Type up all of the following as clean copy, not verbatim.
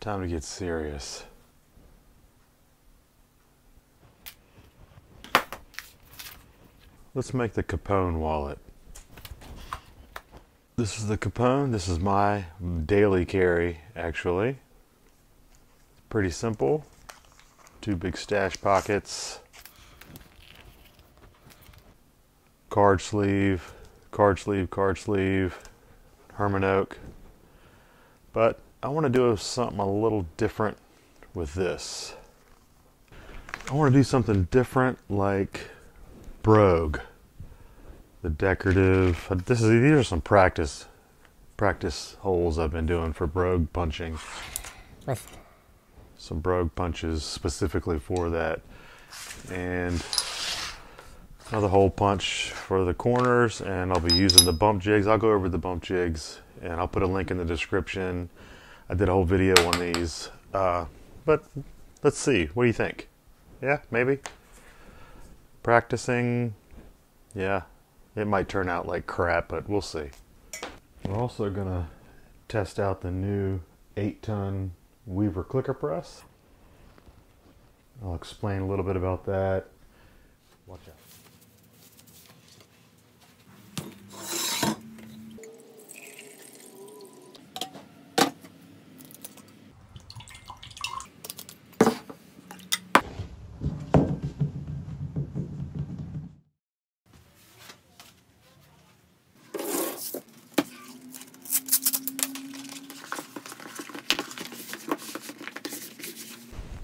Time to get serious. Let's make the Capone wallet. This is the Capone. This is my daily carry, actually. It's pretty simple. 2 big stash pockets. Card sleeve, card sleeve, card sleeve. Hermann oak. But I want to do something a little different with this. I want to do something different like Brogue, the decorative. These are some practice holes I've been doing for Brogue punching. Some Brogue punches specifically for that, and another hole punch for the corners. And I'll be using the bump jigs. I'll go over the bump jigs, and I'll put a link in the description. I did a whole video on these, but let's see. What do you think? Yeah, maybe. Practicing, yeah, it might turn out like crap, but we'll see. We're also gonna test out the new 8-ton Weaver clicker press. I'll explain a little bit about that. Watch out.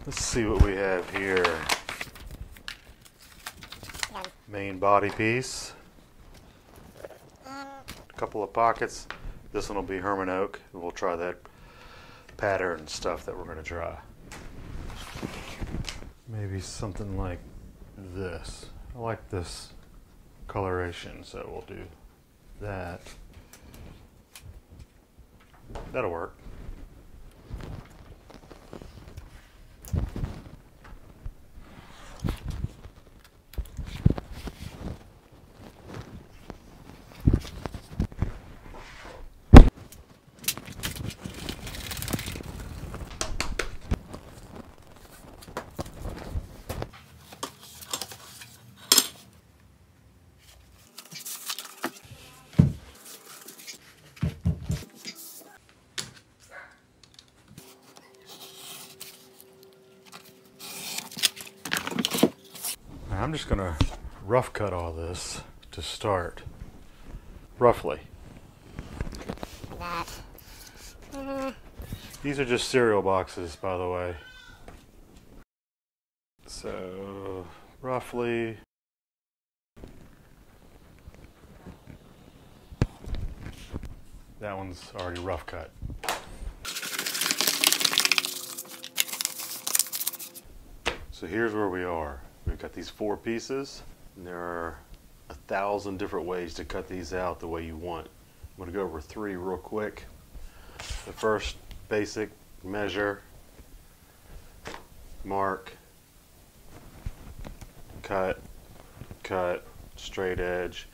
Let's see what we have here. Main body piece. A couple of pockets. This one will be Hermann oak. We'll try that pattern stuff that we're going to try. Maybe something like this. I like this coloration, so we'll do that. That'll work. I'm just going to rough cut all this to start, roughly. These are just cereal boxes, by the way. So, roughly. That one's already rough cut. So here's where we are. We've got these 4 pieces, and there are 1,000 different ways to cut these out the way you want. I'm going to go over 3 real quick. The first, basic, measure, mark, cut, straight edge.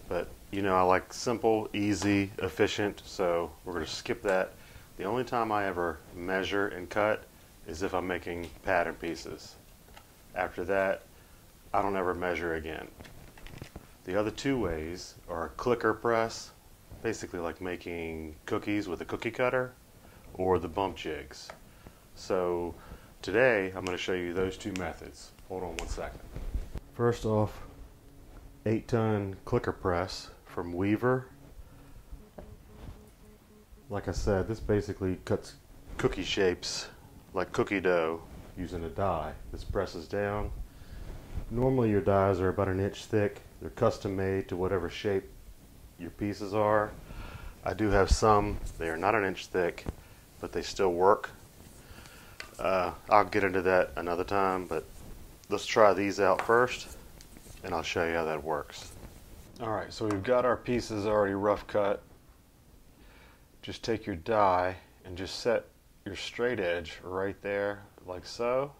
But you know I like simple, easy, efficient, so we're going to skip that. The only time I ever measure and cut is if I'm making pattern pieces. After that, I don't ever measure again. The other 2 ways are a clicker press, basically like making cookies with a cookie cutter, or the bump jigs. So today I'm going to show you those 2 methods. Hold on 1 second. First off, 8-ton clicker press from Weaver. Like I said, this basically cuts cookie shapes like cookie dough using a die. This presses down. Normally your dies are about 1 inch thick. They're custom made to whatever shape your pieces are. I do have some, they are not 1 inch thick, but they still work. I'll get into that another time, but let's try these out first, and I'll show you how that works. Alright, so we've got our pieces already rough cut. Just take your die and just set your straight edge right there, like so.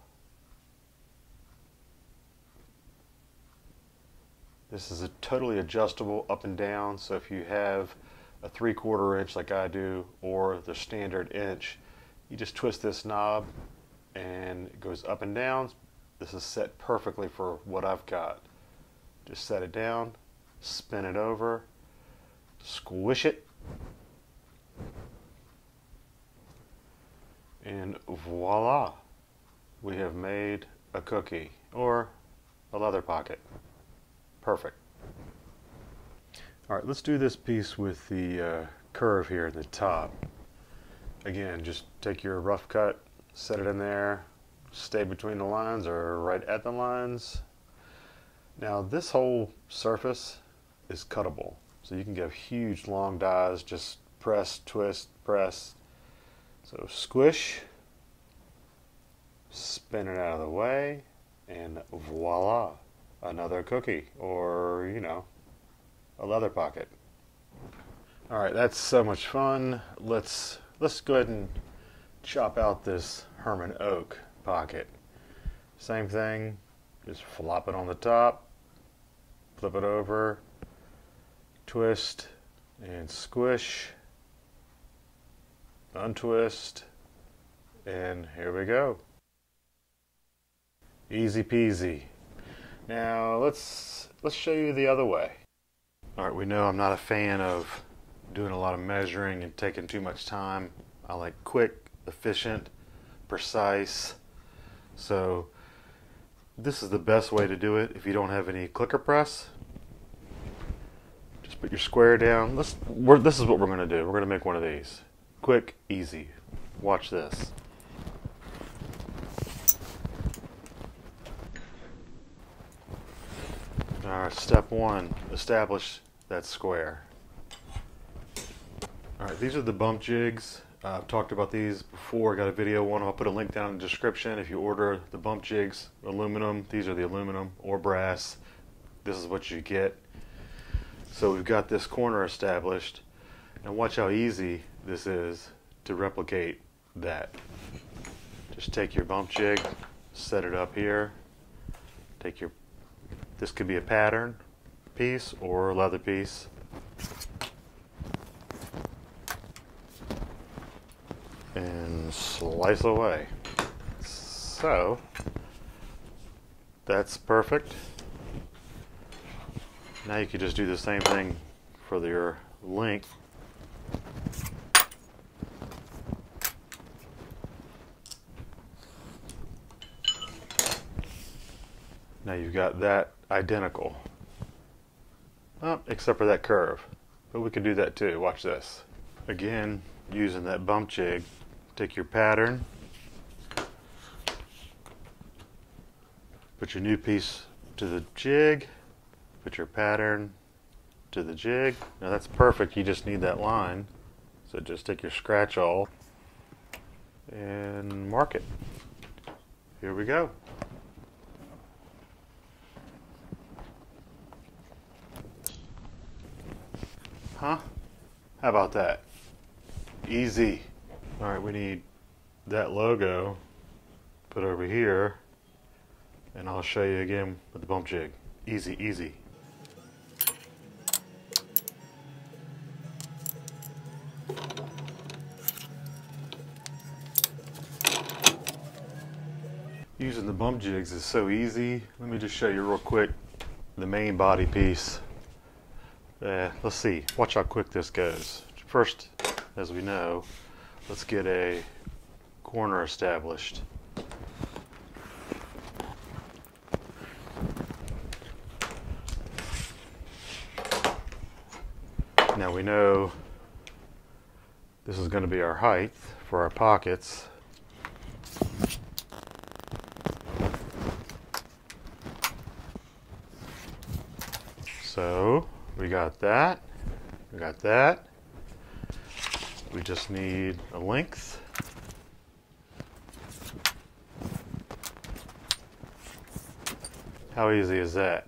This is a totally adjustable up and down, so if you have a 3/4 inch like I do, or the standard inch, You just twist this knob and it goes up and down. This is set perfectly for what I've got. Just set it down, spin it over, squish it, and voila, we have made a cookie or a leather pocket. Perfect. All right, let's do this piece with the curve here at the top. Again, just take your rough cut, set it in there, stay between the lines or right at the lines. Now this whole surface is cuttable, so you can get huge long dies, just press, twist, press. So squish, spin it out of the way, and voila, another cookie, or you know, a leather pocket. All right, that's so much fun. Let's go ahead and chop out this Hermann oak pocket. Same thing, just flop it on the top, flip it over, twist and squish, untwist, and here we go. Easy peasy. Now let's show you the other way. All right, we know I'm not a fan of doing a lot of measuring and taking too much time. I like quick, efficient, precise. So this is the best way to do it if you don't have any clicker press. Just put your square down. This is what we're going to do. We're going to make one of these. Quick, easy. Watch this. All right, step one, establish that square. All right, these are the bump jigs. I've talked about these before. I got a video on them. I'll put a link down in the description. If you order the bump jigs, aluminum, these are the aluminum or brass. This is what you get. So we've got this corner established, and watch how easy this is to replicate that. Just take your bump jig, set it up here. This could be a pattern piece or a leather piece. And slice away. So that's perfect. Now you could just do the same thing for your length. Now you've got that identical, except for that curve, but we can do that too. Watch this. Again, using that bump jig, take your pattern, put your new piece to the jig, put your pattern to the jig. Now that's perfect, you just need that line. So just take your scratch awl and mark it. Here we go. Huh? How about that? Easy. All right, we need that logo put over here, and I'll show you again with the bump jig. Easy, easy. Using the bump jigs is so easy. Let me just show you real quick the main body piece. Let's see, watch how quick this goes. First, as we know, let's get a corner established. Now we know this is going to be our height for our pockets. So we got that, we got that. We just need a length. How easy is that?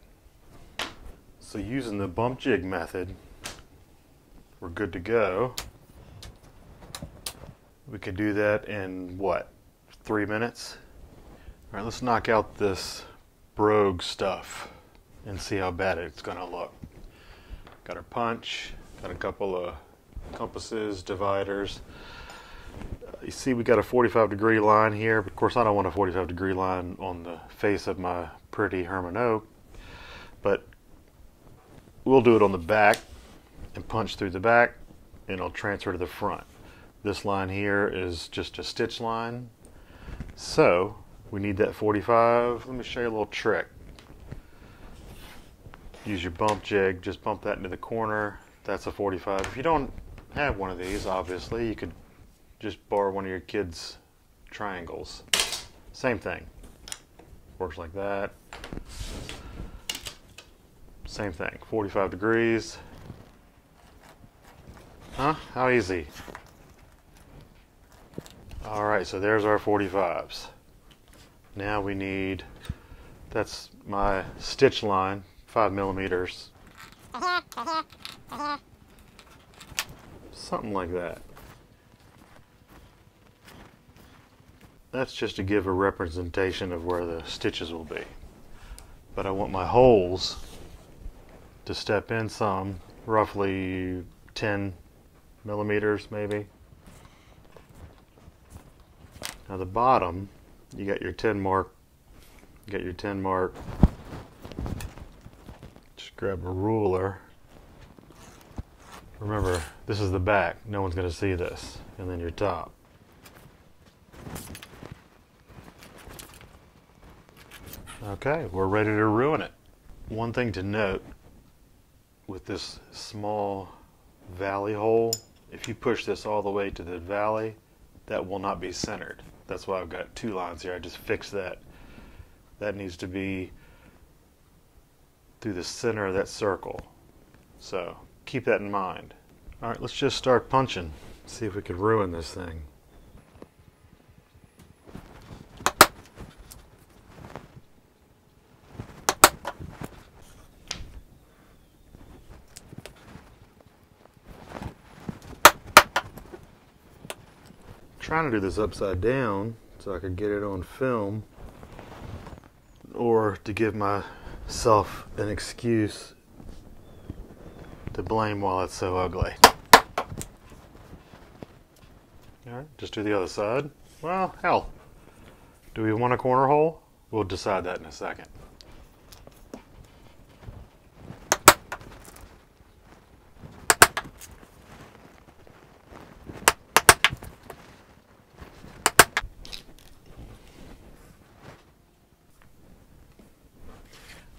So using the bump jig method, we're good to go. We could do that in what, 3 minutes? All right, let's knock out this Brogue stuff and see how bad it's gonna look. Got our punch, got a couple of compasses, dividers. you see we got a 45-degree line here. Of course, I don't want a 45-degree line on the face of my pretty Hermann oak, but we'll do it on the back and punch through the back, and it'll transfer to the front. This line here is just a stitch line, so we need that 45. Let me show you a little trick. Use your bump jig, just bump that into the corner. That's a 45. If you don't have one of these, obviously, you could just borrow one of your kids' triangles. Same thing. Works like that. Same thing, 45 degrees. Huh? How easy. Alright, so there's our 45s. Now we need, that's my stitch line, 5 millimeters. Something like that. That's just to give a representation of where the stitches will be. But I want my holes to step in some, roughly 10 millimeters maybe. Now the bottom, you got your 10 mark. You got your 10 mark. Just grab a ruler. Remember, this is the back. No one's going to see this. And then your top. Okay, we're ready to ruin it. One thing to note with this small valley hole, if you push this all the way to the valley, that will not be centered. That's why I've got 2 lines here. I just fixed that. That needs to be through the center of that circle. So keep that in mind. All right, let's just start punching. See if we could ruin this thing. Trying to do this upside down so I could get it on film, or to give myself an excuse to blame while it's so ugly. Alright, just do the other side. Well, hell, do we want a corner hole? We'll decide that in a second.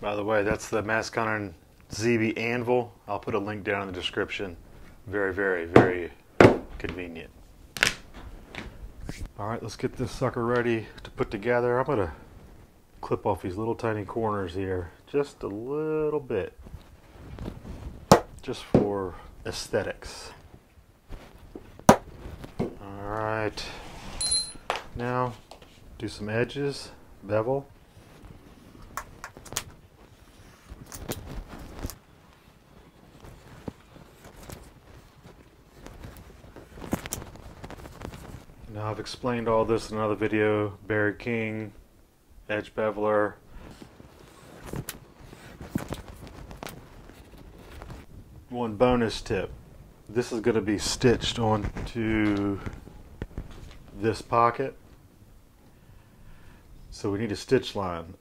By the way, that's the Mascon ZB Anvil. I'll put a link down in the description. Very, very, very convenient. Alright, let's get this sucker ready to put together. I'm going to clip off these little tiny corners here. Just a little bit. Just for aesthetics. Alright. Now, do some edges, bevel. Now I've explained all this in another video. Barry King, edge beveler. One bonus tip. This is going to be stitched onto this pocket. So we need a stitch line.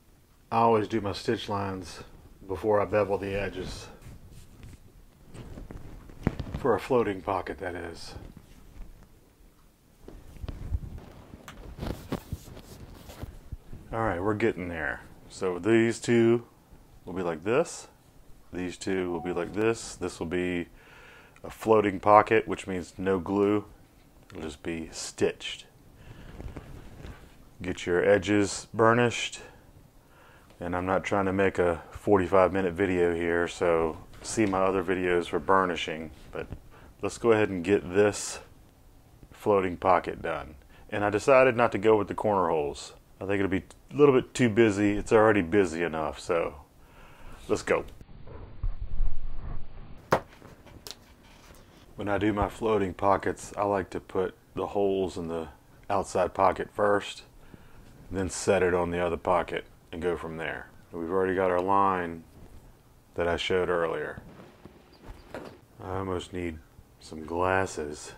I always do my stitch lines before I bevel the edges. For a floating pocket, that is. Alright, we're getting there. So these two will be like this. These two will be like this. This will be a floating pocket, which means no glue. It'll just be stitched. Get your edges burnished. And I'm not trying to make a 45-minute video here, so see my other videos for burnishing. But let's go ahead and get this floating pocket done. And I decided not to go with the corner holes. I think it'll be a little bit too busy. It's already busy enough, so let's go. When I do my floating pockets, I like to put the holes in the outside pocket first, then set it on the other pocket and go from there. We've already got our line that I showed earlier. I almost need some glasses.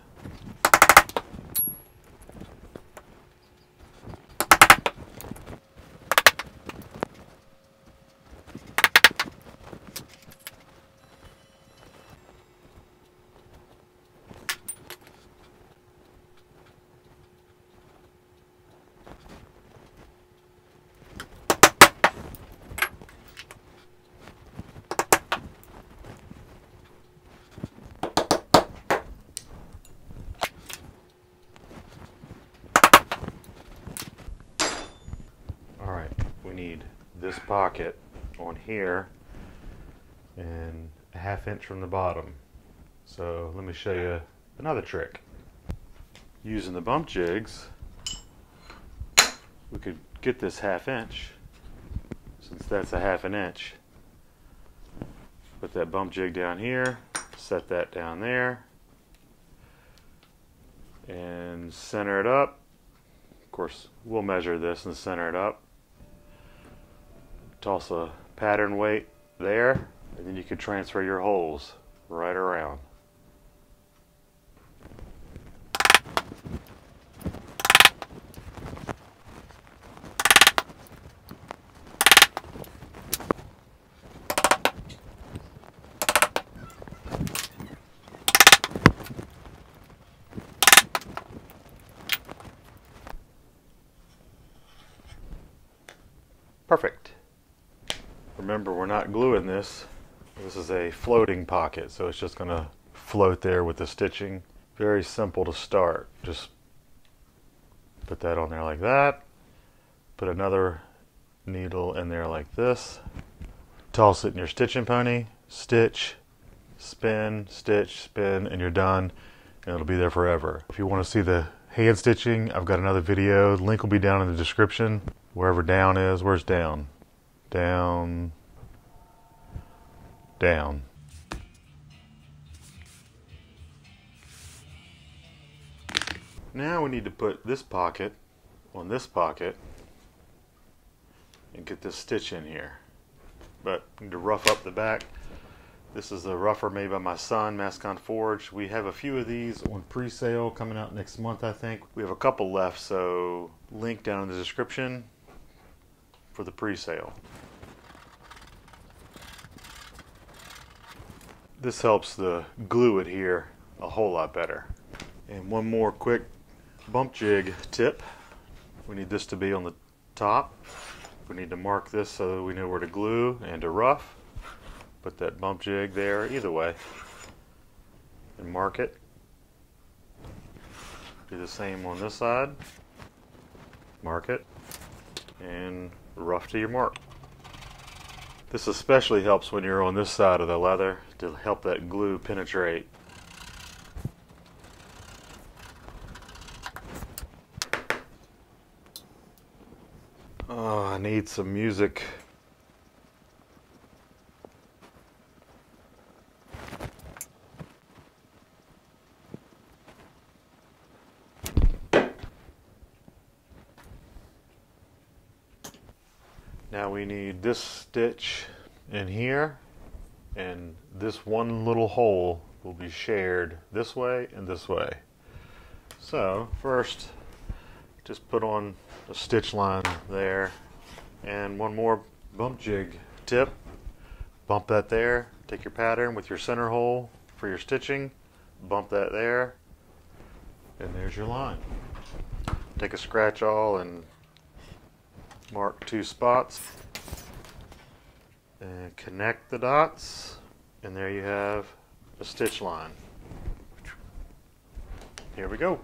we need this pocket on here and a 1/2 inch from the bottom. So let me show you another trick. Using the bump jigs, we could get this 1/2 inch, since that's a 1/2 inch. Put that bump jig down here, set that down there, and center it up. Of course, we'll measure this and center it up. Toss a pattern weight there, and then you can transfer your holes right around. Perfect. Remember, we're not gluing this. This is a floating pocket, so it's just going to float there with the stitching. Very simple to start. Just put that on there like that. Put another needle in there like this. Toss it in your stitching pony. Stitch, spin, stitch, spin, and you're done. And it'll be there forever. If you want to see the hand stitching, I've got another video. The link will be down in the description. Wherever down is, where's down? Down, down. Now we need to put this pocket on this pocket and get this stitch in here. But I need to rough up the back. This is a rougher made by my son, Mascon Forge. We have a few of these on pre-sale coming out next month, I think. We have a couple left, so link down in the description for the pre-sale. This helps the glue adhere a whole lot better. And one more quick bump jig tip. We need this to be on the top. We need to mark this so that we know where to glue and to rough. Put that bump jig there either way and mark it. Do the same on this side. Mark it and rough to your mark. This especially helps when you're on this side of the leather to help that glue penetrate. Oh, I need some music. Now we need this stitch in here, and this one little hole will be shared this way and this way. So first, just put on a stitch line there, and one more bump jig tip. Bump that there, take your pattern with your center hole for your stitching, bump that there, and there's your line. Take a scratch awl and mark 2 spots and connect the dots, and there you have a stitch line. Here we go.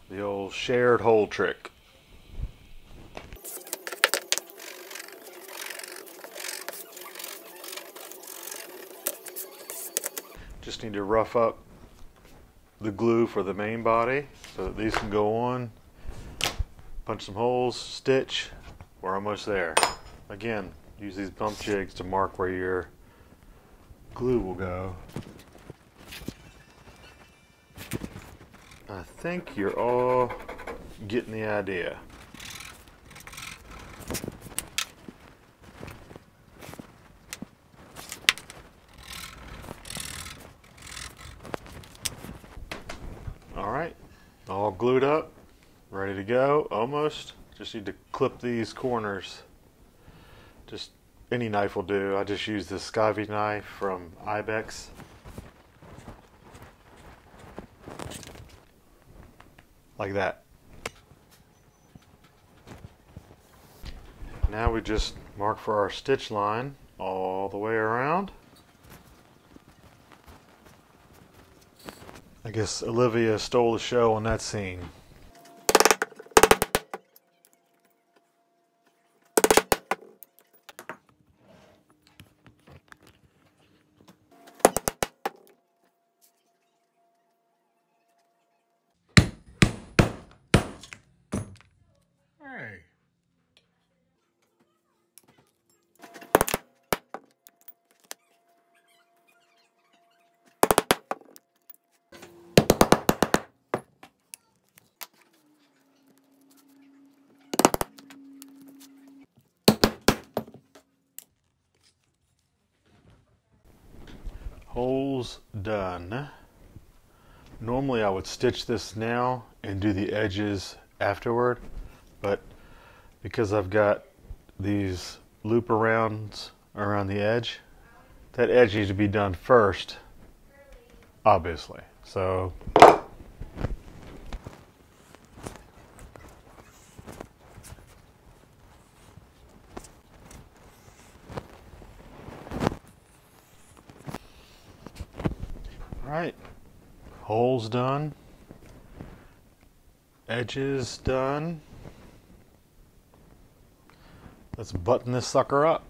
The old shared hole trick. Just need to rough up the glue for the main body so that these can go on. Punch some holes, stitch. We're almost there. Again, use these bump jigs to mark where your glue will go. I think you're all getting the idea. Alright, all glued up, ready to go, almost. Just need to clip these corners. Just any knife will do. I just use this Skiving knife from Ibex. Like that. Now we just mark for our stitch line all the way around. I guess Olivia stole the show on that scene. Hey. Holes done. Normally I would stitch this now and do the edges afterward, but because I've got these loop arounds around the edge, that edge needs to be done first, obviously. So alright, holes done, edges done. Let's button this sucker up.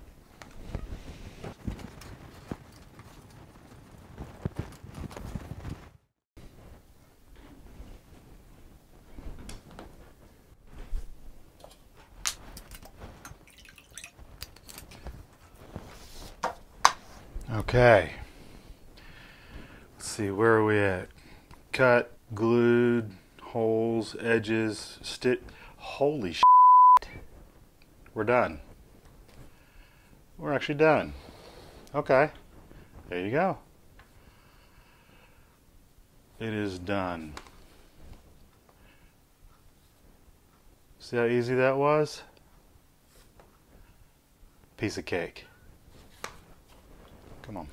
Okay. Let's see, where are we at? Cut, glued, holes, edges, stitch. Holy shit. We're done. We're actually done. Okay. There you go. It is done. See how easy that was? Piece of cake. Come on.